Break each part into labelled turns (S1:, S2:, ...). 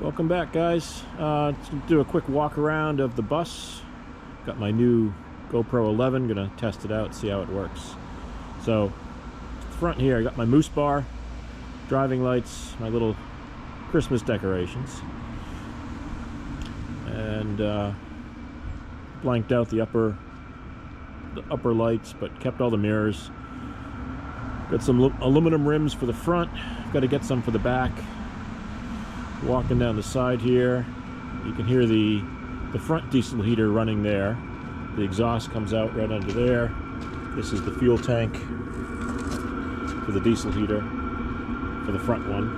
S1: Welcome back, guys. Let's do a quick walk around of the bus. Got my new GoPro 11, gonna test it out, see how it works. So, front here, I got my moose bar, driving lights, my little Christmas decorations, and blanked out the upper lights, but kept all the mirrors. Got some aluminum rims for the front. Got to get some for the back. Walking down the side here, you can hear the front diesel heater running there. The exhaust comes out right under there. This is the fuel tank for the diesel heater for the front one.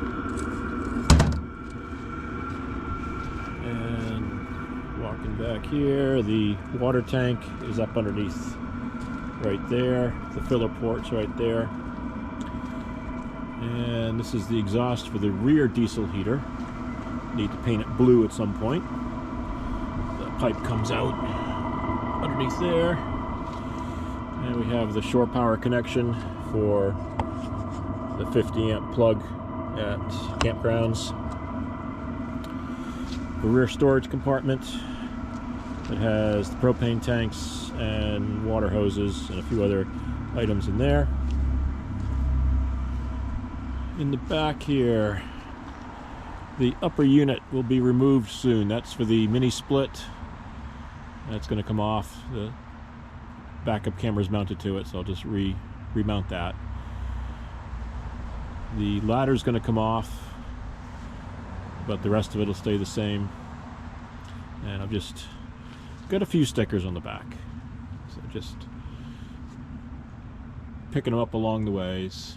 S1: And walking back here, the water tank is up underneath right there. The filler port's right there. And this is the exhaust for the rear diesel heater. Need to paint it blue at some point. The pipe comes out underneath there. And we have the shore power connection for the 50 amp plug at campgrounds. The rear storage compartment. It has the propane tanks and water hoses and a few other items in there. In the back here, the upper unit will be removed soon. That's for the mini split. That's going to come off. The backup camera is mounted to it, so I'll just remount that. The ladder is going to come off, but the rest of it will stay the same. And I've just got a few stickers on the back, so just picking them up along the ways.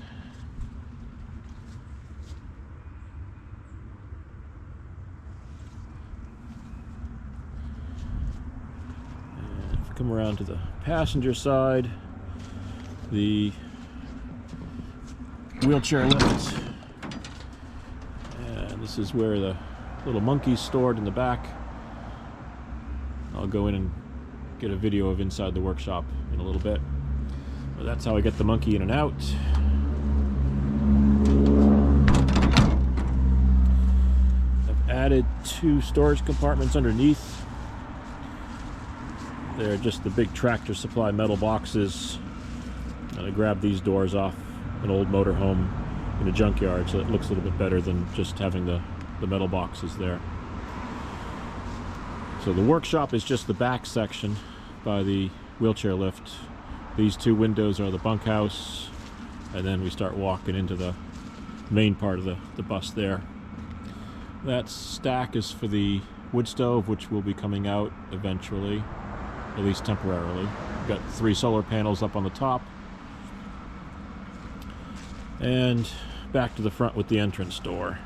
S1: Come around to the passenger side, the wheelchair lift, and this is where the little monkey's stored in the back. I'll go in and get a video of inside the workshop in a little bit, but that's how I get the monkey in and out. I've added 2 storage compartments underneath. They're just the big Tractor Supply metal boxes. And I grabbed these doors off an old motorhome in a junkyard, so it looks a little bit better than just having the metal boxes there. So the workshop is just the back section by the wheelchair lift. These 2 windows are the bunkhouse, and then we start walking into the main part of the bus there. That stack is for the wood stove, which will be coming out eventually. At least temporarily. Got 3 solar panels up on the top. And back to the front with the entrance door.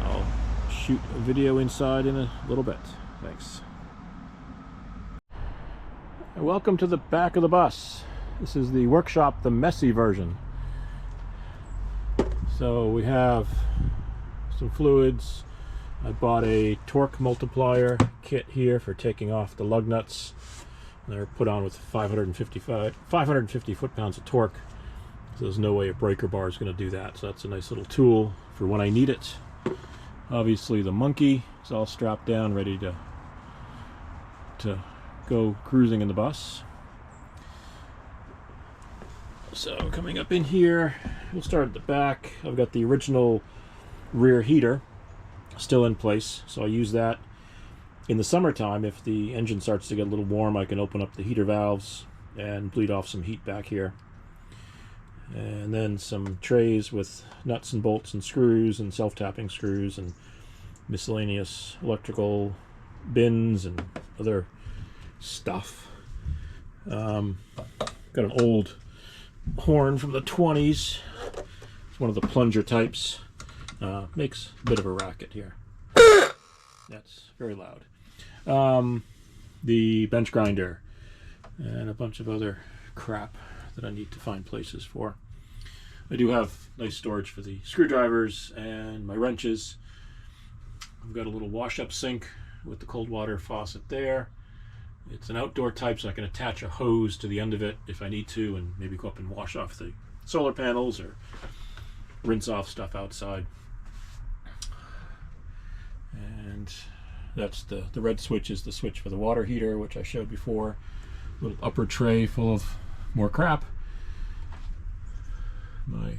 S1: I'll shoot a video inside in a little bit. Thanks. Welcome to the back of the bus. This is the workshop, the messy version. So we have some fluids. I bought a torque multiplier kit here for taking off the lug nuts. They're put on with 550 foot-pounds of torque. So there's no way a breaker bar is going to do that. So that's a nice little tool for when I need it. Obviously the monkey is all strapped down, ready to go cruising in the bus. So coming up in here, we'll start at the back. I've got the original rear heater still in place, so I use that in the summertime. If the engine starts to get a little warm, I can open up the heater valves and bleed off some heat back here. And then some trays with nuts and bolts and screws and self-tapping screws and miscellaneous electrical bins and other stuff. Got an old horn from the 20s. It's one of the plunger types. Makes a bit of a racket here. That's very loud. The bench grinder and a bunch of other crap that I need to find places for. I do have nice storage for the screwdrivers and my wrenches. I've got a little wash-up sink with the cold water faucet there. It's an outdoor type, so I can attach a hose to the end of it if I need to, and maybe go up and wash off the solar panels or rinse off stuff outside. And that's the red switch is the switch for the water heater, which I showed before. Little upper tray full of more crap. My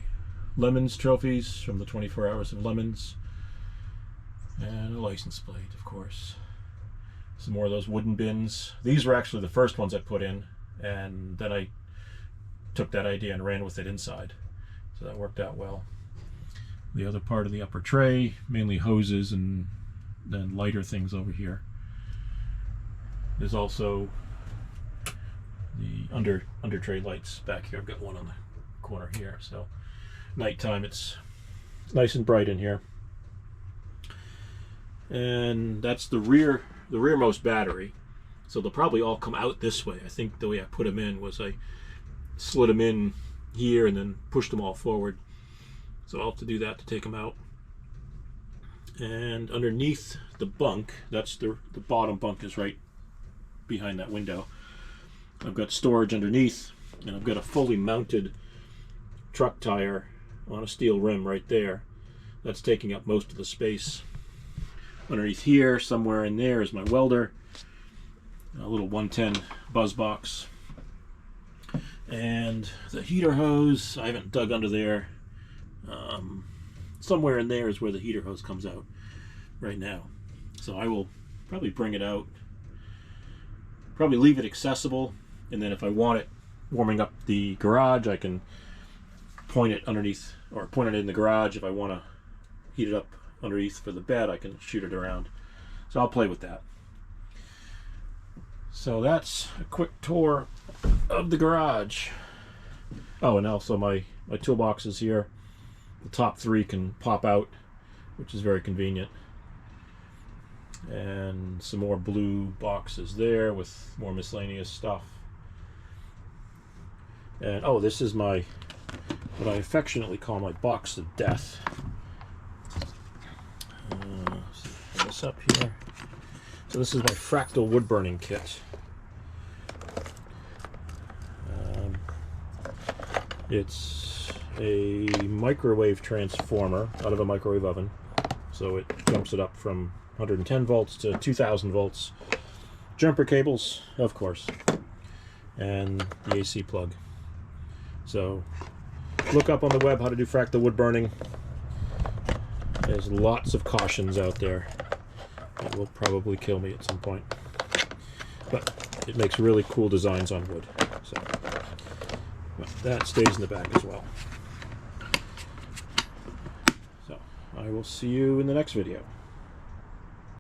S1: lemons trophies from the 24 Hours of Lemons. And a license plate, of course. Some more of those wooden bins. These were actually the first ones I put in, and then I took that idea and ran with it inside. So that worked out well. The other part of the upper tray, mainly hoses and then lighter things over here. There's also the under tray lights back here. I've got one on the corner here, so nighttime it's nice and bright in here. And that's the rearmost battery. So they'll probably all come out this way. I think the way I put them in was I slid them in here and then pushed them all forward. So I'll have to do that to take them out. And underneath the bunk, that's the bottom bunk is right behind that window. I've got storage underneath, and I've got a fully mounted truck tire on a steel rim right there. That's taking up most of the space. Underneath here, somewhere in there, is my welder, a little 110 buzz box, and the heater hose. I haven't dug under there. Somewhere in there is where the heater hose comes out right now. So I will probably bring it out, probably leave it accessible, and then if I want it warming up the garage, I can point it underneath, or point it in the garage. If I want to heat it up underneath for the bed, I can shoot it around. So I'll play with that. So that's a quick tour of the garage. Oh, and also my toolboxes here. The top three can pop out, which is very convenient. And some more blue boxes there with more miscellaneous stuff. And oh, this is my, what I affectionately call my box of death. Put this up here. So this is my fractal wood burning kit. It's a microwave transformer out of a microwave oven. So it jumps it up from 110 volts to 2000 volts. Jumper cables, of course, and the AC plug. So look up on the web how to do fractal wood burning. There's lots of cautions out there. It will probably kill me at some point. But it makes really cool designs on wood. So but that stays in the back as well. So I will see you in the next video.